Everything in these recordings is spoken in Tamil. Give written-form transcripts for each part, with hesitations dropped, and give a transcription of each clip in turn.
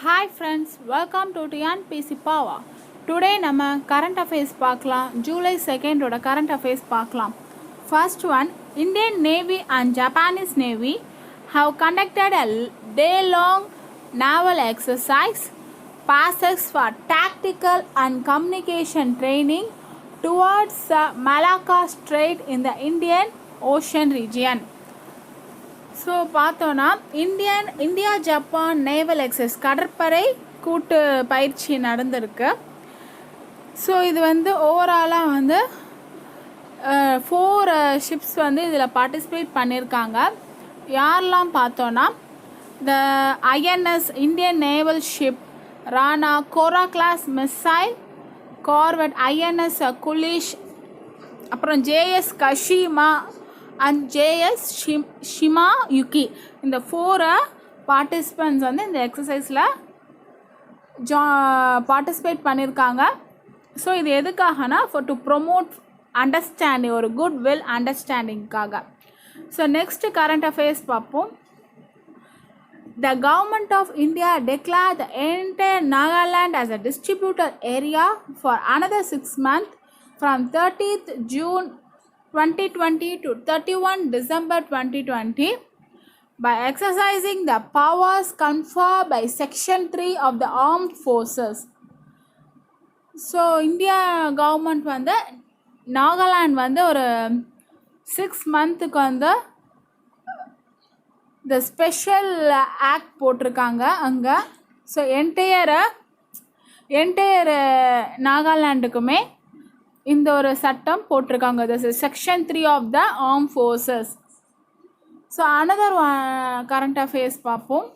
Hi friends, welcome to TNPC Power. Today நம்ம current affairs பார்க்கலாம். July 2nd ஓட current affairs பார்க்கலாம். First one, Indian Navy and Japanese Navy have conducted a day-long naval exercise passes for tactical and communication training towards the Malacca Strait in the Indian Ocean region. So பார்த்தோன்னா இந்தியா ஜப்பான் நேவல் எக்ஸசைஸ் கடற்படை கூட்டு பயிற்சி நடந்திருக்கு. ஸோ இது ஓவராலாக 4 ஷிப்ஸ் இதில் பார்ட்டிசிபேட் பண்ணியிருக்காங்க. யாரெல்லாம் பார்த்தோன்னா the INS Indian naval ship Rana Kora class missile corvette INS Kulish, அப்புறம் JS Kashima and JS Shimayuki. இந்த 4 பார்ட்டிசிபெண்ட்ஸ் இந்த எக்ஸசைஸில் பார்ட்டிசிபேட் பண்ணியிருக்காங்க. ஸோ இது எதுக்காகனா டு ப்ரொமோட் அண்டர்ஸ்டாண்டிங், ஒரு குட் வில் அண்டர்ஸ்டாண்டிங்காக. ஸோ நெக்ஸ்ட் கரண்ட் அஃபேர்ஸ் பார்ப்போம். The Government of India declared the entire Nagaland as a distributed area for another 6 months from 30th June 2020 to 31 December 2020 by exercising the powers conferred by Section 3 of the Armed Forces. So, India government Nagaland ஒரு 6 months the special act போட்டிருக்காங்க அங்கே. ஸோ என்டையர் நாகாலாண்டுக்குமே இந்த ஒரு சட்டம் போட்டிருக்காங்க. This is section 3 of the arm forces. So another current affairs பார்ப்போம்.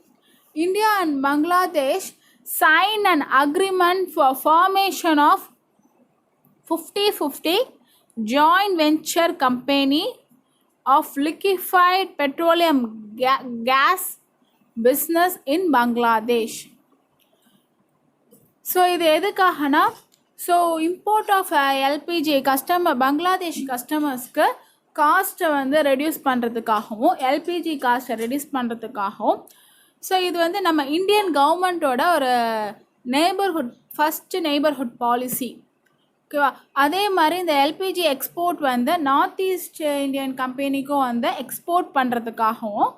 India and Bangladesh sign an agreement for formation of 50-50 joint venture company of liquefied petroleum gas business in Bangladesh. So இது எதுக்காகனா so import of LPG Bangladesh கஸ்டமர்ஸ்க்கு காஸ்ட்டை ரெடியூஸ் பண்ணுறதுக்காகவும் எல்பிஜி காஸ்ட்டை ரெடியூஸ் பண்ணுறதுக்காகவும். ஸோ இது நம்ம இந்தியன் கவர்மெண்ட்டோட ஒரு ஃபஸ்ட்டு நெய்பர்ஹுட் பாலிசி. ஓகேவா? அதே மாதிரி இந்த LPG export north east Indian கம்பெனிக்கும் எக்ஸ்போர்ட் பண்ணுறதுக்காகவும்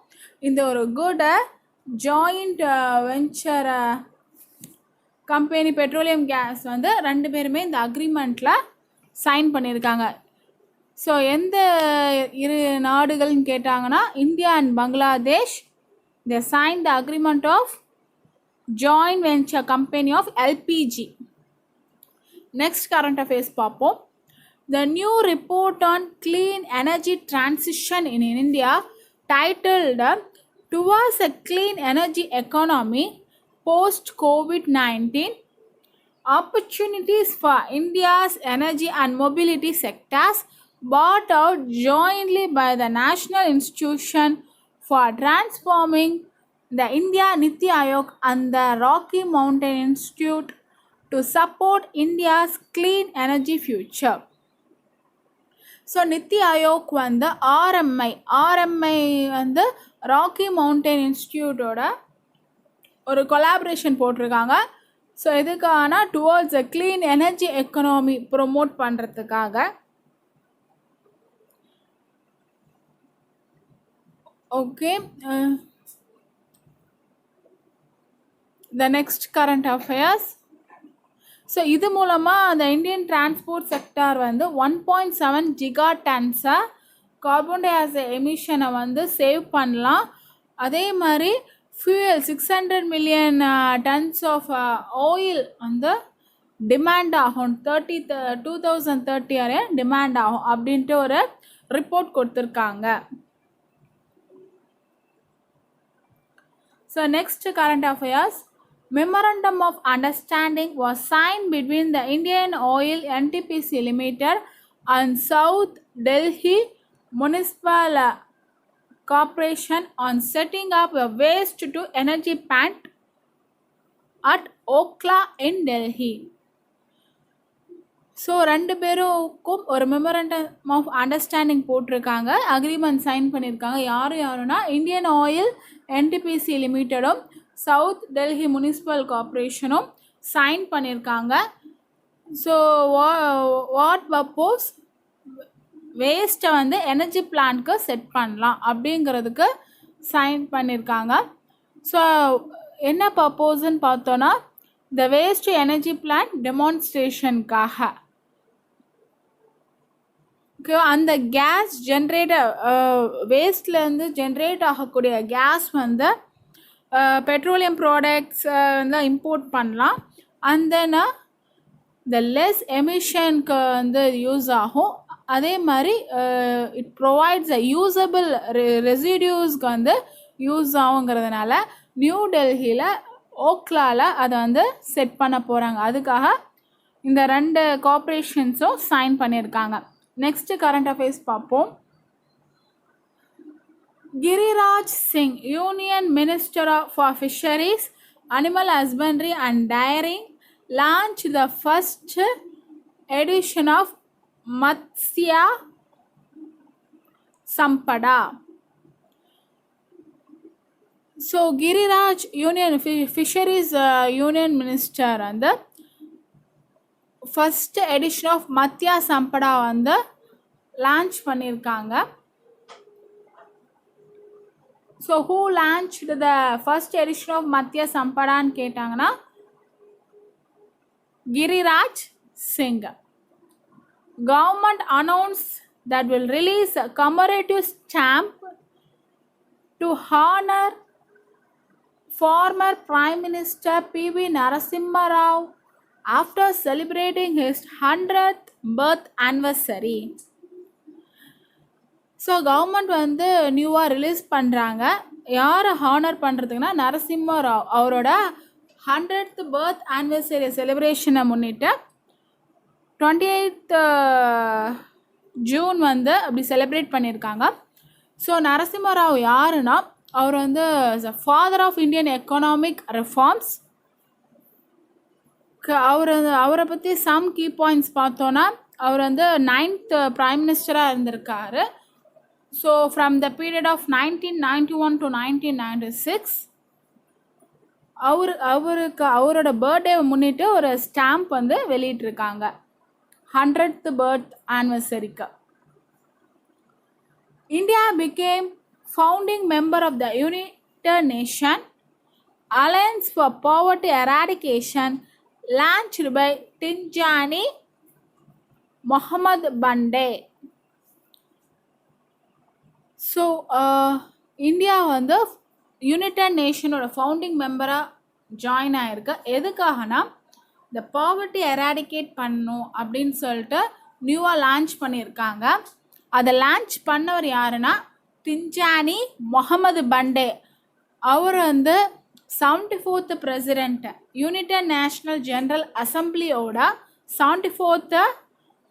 இந்த ஒரு good joint venture company petroleum gas 2 பேருமே இந்த அக்ரிமெண்ட்டில் சைன் பண்ணியிருக்காங்க. ஸோ எந்த 2 நாடுகள்னு கேட்டாங்கன்னா India and Bangladesh they signed the agreement of joint venture company of LPG. Next current affairs பார்ப்போம். The new report on clean energy transition in India titled Towards a Clean Energy Economy Post COVID-19 Opportunities for India's Energy and Mobility Sectors brought out jointly by the National Institution for Transforming the India Niti Aayog and the Rocky Mountain Institute to support India's clean energy future. So NITI Aayog RMI Rocky Mountain இன்ஸ்டியூட்டோட ஒரு கொலாபரேஷன் போட்டிருக்காங்க. ஸோ எதுக்காகனா towards a clean energy economy promote பண்ணுறதுக்காக. Okay, the next current affairs. So இது மூலமாக அந்த இந்தியன் டிரான்ஸ்போர்ட் செக்டார் 1.7 ஜிகாடன்ஸை கார்பன் டை ஆக்சைடு எமிஷனை சேவ் பண்ணலாம். அதே மாதிரி fuel 600 million tons of oil demand ஆகும். 2030 வரை டிமாண்ட் ஆகும் அப்படின்ட்டு ஒரு ரிப்போர்ட் கொடுத்துருக்காங்க. So next current affairs. Memorandum of Understanding was signed between the Indian Oil NTPC Limited and South Delhi Municipal Corporation on setting up a waste to energy plant at Okla in Delhi. So 2 பேருக்கும் ஒரு memorandum of understanding agreement sign பண்ணியிருக்காங்க. யாருன்னா இந்தியன் ஆயில் என்டிபிசி லிமிட்டடும் சவுத் டெல்லி முனிசிபல் கார்ப்பரேஷனும் சைன் பண்ணியிருக்காங்க. ஸோ வாட் பர்போஸ் வேஸ்ட்டை வந்து எனர்ஜி பிளான்ட்க்கு செட் பண்ணலாம் அப்படிங்கிறதுக்கு சைன் பண்ணியிருக்காங்க. ஸோ என்ன பர்போஸ்ன்னு பார்த்தோன்னா இந்த வேஸ்ட் எனர்ஜி பிளான்ட் டெமான்ஸ்ட்ரேஷனுக்காக அந்த கேஸ் ஜென்ரேட்டர் வேஸ்ட்லேருந்து ஜென்ரேட் ஆகக்கூடிய கேஸ் வந்து பெட்ரோலியம் ப்ராடக்ட்ஸ் வந்து இம்போர்ட் பண்ணலாம். அண்ட் தென் இந்த லெஸ் எமிஷனுக்கு வந்து யூஸ் ஆகும். அதே மாதிரி இட் ப்ரொவைட்ஸ் அ யூஸபிள் ரெசிடியூஸ்க்கு வந்து யூஸ் ஆகுங்கிறதுனால நியூ டெல்லியில் ஓக்லாவில் அதை வந்து செட் பண்ண போகிறாங்க. அதுக்காக இந்த 2 கார்ப்பரேஷன்ஸும் சைன் பண்ணியிருக்காங்க. நெக்ஸ்ட் கரண்ட் அஃபேர்ஸ் பார்ப்போம். Giriraj Singh, union minister for fisheries, animal husbandry and tiring, launched the first edition of Matsya Sampada. So Giriraj Union Fisheries Union Minister and the first edition of Matsya Sampada வந்து லான்ச் பண்ணியிருக்காங்க. So who launched the first edition of Matsya Sampadaன்னு கேட்டாங்கன்னா Giriraj Singh. Government announced that will release a commemorative stamp to honor former Prime Minister P.V. Narasimha Rao after celebrating his 100th birth anniversary. So government வந்து நியூவாக ரிலீஸ் பண்ணுறாங்க. யாரை ஹானர் பண்ணுறதுக்குன்னா நரசிம்ம ராவ் அவரோட 100th பர்த் ஆனிவர்சரி செலிப்ரேஷனை முன்னிட்டு 28th ஜூன் வந்து அப்படி செலிப்ரேட் பண்ணியிருக்காங்க. ஸோ நரசிம்ம ராவ் யாருன்னா அவர் வந்து father of Indian economic reforms. அவரை பற்றி சம் கீ பாயிண்ட்ஸ் பார்த்தோன்னா அவர் வந்து 9th பிரைம் மினிஸ்டராக இருந்திருக்காரு. So from the period of 1991 to 1996 அவரோட பர்த்டே முன்னிட்டு ஒரு ஸ்டாம்ப் வந்து வெளியிட்டிருக்காங்க 100th பர்த் ஆனிவர்சரிக்கு. India became founding member of the United Nations Alliance for Poverty Eradication launched by Tijani Mohammed Bande. So India வந்து யுனைடெட் நேஷனோட ஃபவுண்டிங் மெம்பராக ஜாயின் ஆகிருக்கு. எதுக்காகனா இந்த பாவர்ட்டி எராடிகேட் பண்ணணும் அப்படின்னு சொல்லிட்டு நியூவாக லான்ச் பண்ணியிருக்காங்க. அதை லான்ச் பண்ணவர் யாருன்னா திஞ்சானி முகமது பண்டே. அவர் வந்து 74th president, united national general அசம்பிளியோட 74th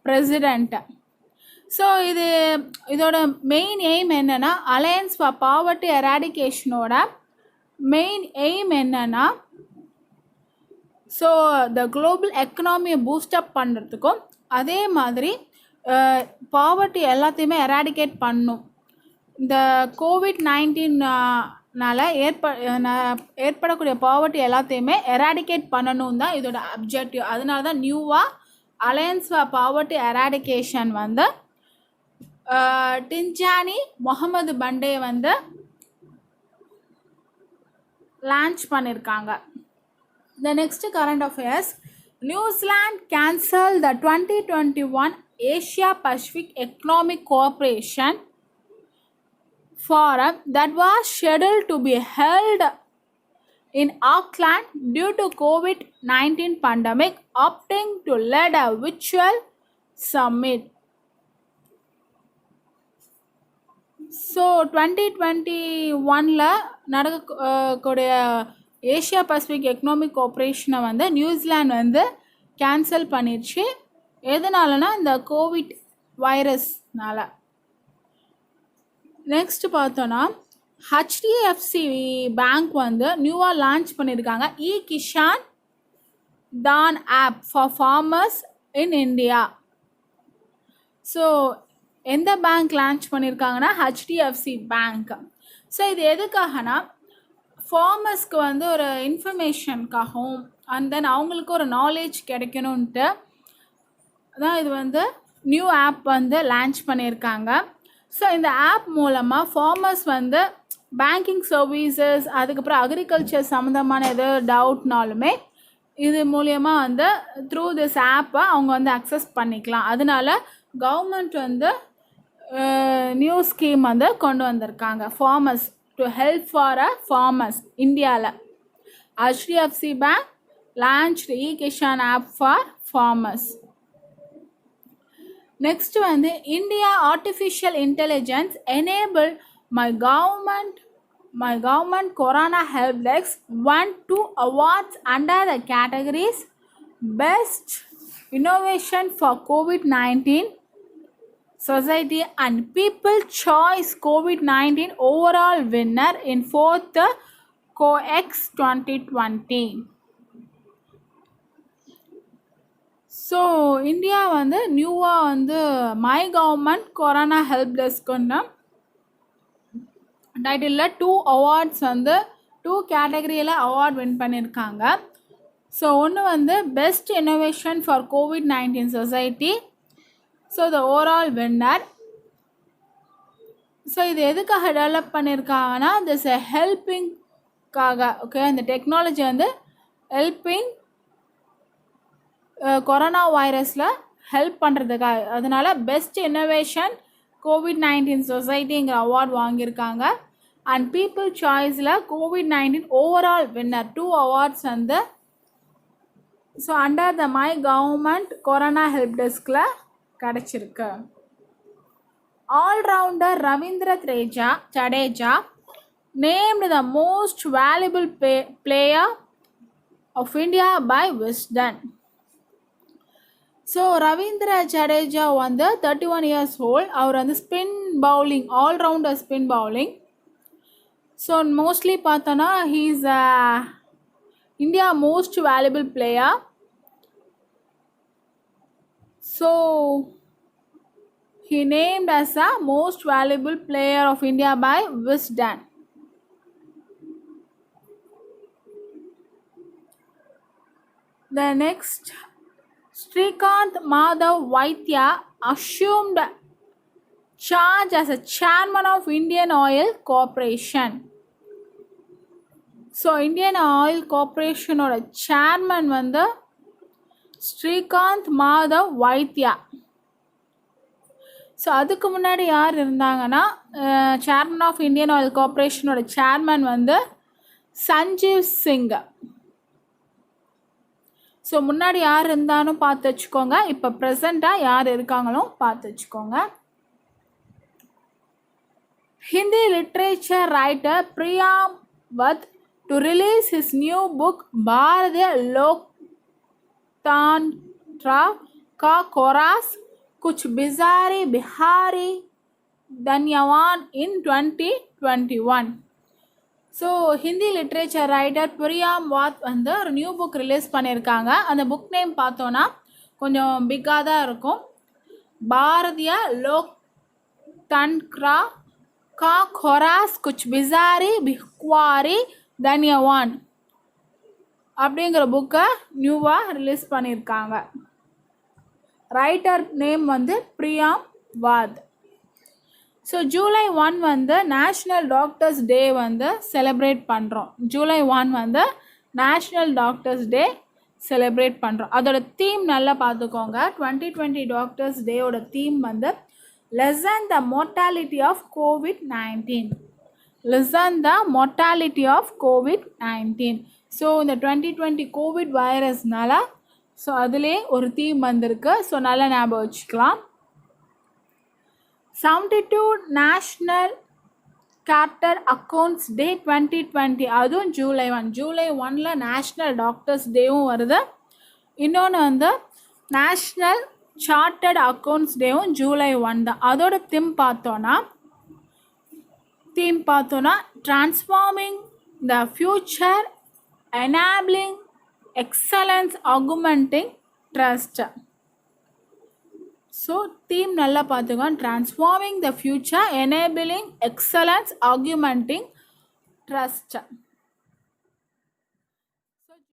பிரசிடெண்ட். ஸோ இதோட மெயின் எய்ம் என்னென்னா அலையன்ஸ் ஃபார் பாவர்ட்டி எராடிகேஷனோட மெயின் எய்ம் என்னென்னா ஸோ த குளோபல் எக்கனாமியை பூஸ்டப் பண்ணுறதுக்கும் அதே மாதிரி பாவர்ட்டி எல்லாத்தையுமே எராடிகேட் பண்ணும். இந்த COVID-19னால ஏற்படக்கூடிய பாவர்ட்டி எல்லாத்தையுமே எராடிகேட் பண்ணணும் தான் இதோட அப்ஜெக்டிவ். அதனால தான் நியூவாக அலையன்ஸ் ஃபார் பாவர்ட்டி எராடிகேஷன் வந்து டிஞ்சானி முகமது பண்டே வந்து லான்ச் பண்ணியிருக்காங்க. The next current affairs, New Zealand cancelled the 2021 Asia Pacific Economic Cooperation Forum that was scheduled to be held in Auckland due to COVID-19 pandemic, opting to lead a virtual summit. So 2021 நடக்கக்கூடிய ஏஷியா பசிபிக் எக்கனாமிக் கோஆப்ரேஷனை வந்து நியூசிலாந்து வந்து கேன்சல் பண்ணிடுச்சு. எதனாலனா இந்த கோவிட் வைரஸ்னால. நெக்ஸ்ட் பார்த்தோன்னா ஹெச்டிஎஃப்சி பேங்க் வந்து நியூவாக லான்ச் பண்ணியிருக்காங்க Kisan Dhan app for farmers in India. So எந்த பேங்க் லான்ச் பண்ணியிருக்காங்கன்னா ஹெச்டிஎஃப்சி பேங்க். ஸோ இது எதுக்காகனா ஃபார்மர்ஸ்க்கு வந்து ஒரு இன்ஃபர்மேஷனுக்காகவும் அண்ட் தென் அவங்களுக்கு ஒரு நாலேஜ் கிடைக்கணுன்ட்டு தான் இது வந்து நியூ ஆப் வந்து லான்ச் பண்ணியிருக்காங்க. ஸோ இந்த ஆப் மூலமாக ஃபார்மர்ஸ் வந்து பேங்கிங் சர்வீசஸ் அதுக்கப்புறம் அக்ரிகல்ச்சர் சம்மந்தமான எது டவுட்னாலுமே இது மூலயமா வந்து த்ரூ திஸ் ஆப்பை அவங்க வந்து அக்சஸ் பண்ணிக்கலாம். அதனால கவர்மெண்ட் வந்து நியூ ஸ்கீம் வந்து கொண்டு வந்திருக்காங்க farmers to help for farmers இந்தியாவில். HDFC bank launched e-Kisan app for farmers. Next வந்து India artificial intelligence enable my government Corona Help Desk won 2 awards under the categories Best Innovation for COVID-19 Society and People Choice COVID-19 Overall Winner in 4th COEX 2020. So India வந்து நியூவாக வந்து மை கவர்மெண்ட் கொரோனா ஹெல்ப் டெஸ்க்குன்னு டைட்டிலில் 2 அவார்ட்ஸ் வந்து 2 கேட்டகரியில் அவார்ட் வின் பண்ணியிருக்காங்க. ஸோ ஒன்று வந்து best innovation for COVID-19 society. So the overall winner. So இது எதுக்காக டெவலப் பண்ணியிருக்காங்கன்னா திஸ் ஹெல்பிங்காக. ஓகே, இந்த டெக்னாலஜி வந்து ஹெல்பிங் கொரோனா வைரஸில் ஹெல்ப் பண்ணுறதுக்காக. அதனால் பெஸ்ட் இன்னோவேஷன் COVID-19 சொசைட்டிங்கிற அவார்ட் வாங்கியிருக்காங்க. அண்ட் பீப்புள் சாய்ஸில் COVID-19 ஓவரால் வின்னர் 2 அவார்ட்ஸ் வந்து so under the my government Corona help டெஸ்கில் கிடச்சிருக்கு. Allrounder Ravindra Jadeja named the most valuable player of India by Wisden. So Ravindra Jadeja வந்து 31 years old. அவர் வந்து spin bowling allrounder spin bowling. So mostly பார்த்தோன்னா he is India most valuable player. So he named as a most valuable player of India by Wisden. The next, Srikanth Madhav Vaidya assumed charge as a chairman of Indian Oil Corporation. So Indian Oil Corporation ஓட chairman வந்து ஸ்ரீகாந்த் மாதவ் வைத்யா. ஸோ அதுக்கு முன்னாடி யார் இருந்தாங்கன்னா சேர்மன் ஆஃப் இந்தியன் ஆயில் கார்பரேஷனோட சேர்மன் வந்து சஞ்சீவ் சிங். ஸோ முன்னாடி யார் இருந்தாலும் பார்த்து வச்சுக்கோங்க, இப்போ ப்ரெசண்ட்டாக யார் இருக்காங்களோ பார்த்து வச்சுக்கோங்க. Hindi literature writer Priyamvad to release his new book Bharatiya Loktantra கா கோராஸ் कुछ बिजारी बिहारी धन्यवान in 2021. So Hindi literature writer Priyamvad வந்து ஒரு நியூ புக் ரிலீஸ் பண்ணியிருக்காங்க. அந்த புக் நேம் பார்த்தோன்னா கொஞ்சம் பிக்காக தான் இருக்கும். பாரதிய லோக்தந்திரா கா கோராஸ் குச் பிசாரி பிஹ்வாரி தன்யவான் அப்படிங்கிற புக்கை நியூவாக ரிலீஸ் பண்ணியிருக்காங்க. ரைட்டர் நேம் வந்து பிரியாம் வாத். ஸோ ஜூலை 1 வந்து நேஷ்னல் டாக்டர்ஸ் டே வந்து செலிப்ரேட் பண்ணுறோம். ஜூலை 1 வந்து நேஷ்னல் டாக்டர்ஸ் டே செலிப்ரேட் பண்ணுறோம். அதோட தீம் நல்லா பார்த்துக்கோங்க. 2020 டாக்டர்ஸ் டேயோட தீம் வந்து lessen the mortality of COVID-19. Lessen the mortality of COVID-19. So இந்த 2020 கோவிட் வைரஸ்னால ஸோ அதிலே ஒரு தீம் வந்திருக்கு. ஸோ நல்லா ஞாபகம் வச்சுக்கலாம். 72 நேஷ்னல் சார்ட்டர்ட் அக்கௌண்ட்ஸ் டே 2020, அதுவும் ஜூலை 1. ஜூலை 1ல் நேஷ்னல் டாக்டர்ஸ் டேவும் வருது. இன்னொன்று வந்து நேஷ்னல் சார்ட்டர்ட் அக்கௌண்ட்ஸ் டேவும் ஜூலை 1 தான். அதோட தீம் பார்த்தோன்னா transforming the future enabling excellence augmenting trust. So theme நல்லா பார்த்துக்கோங்க. Transforming the future enabling excellence augmenting trust.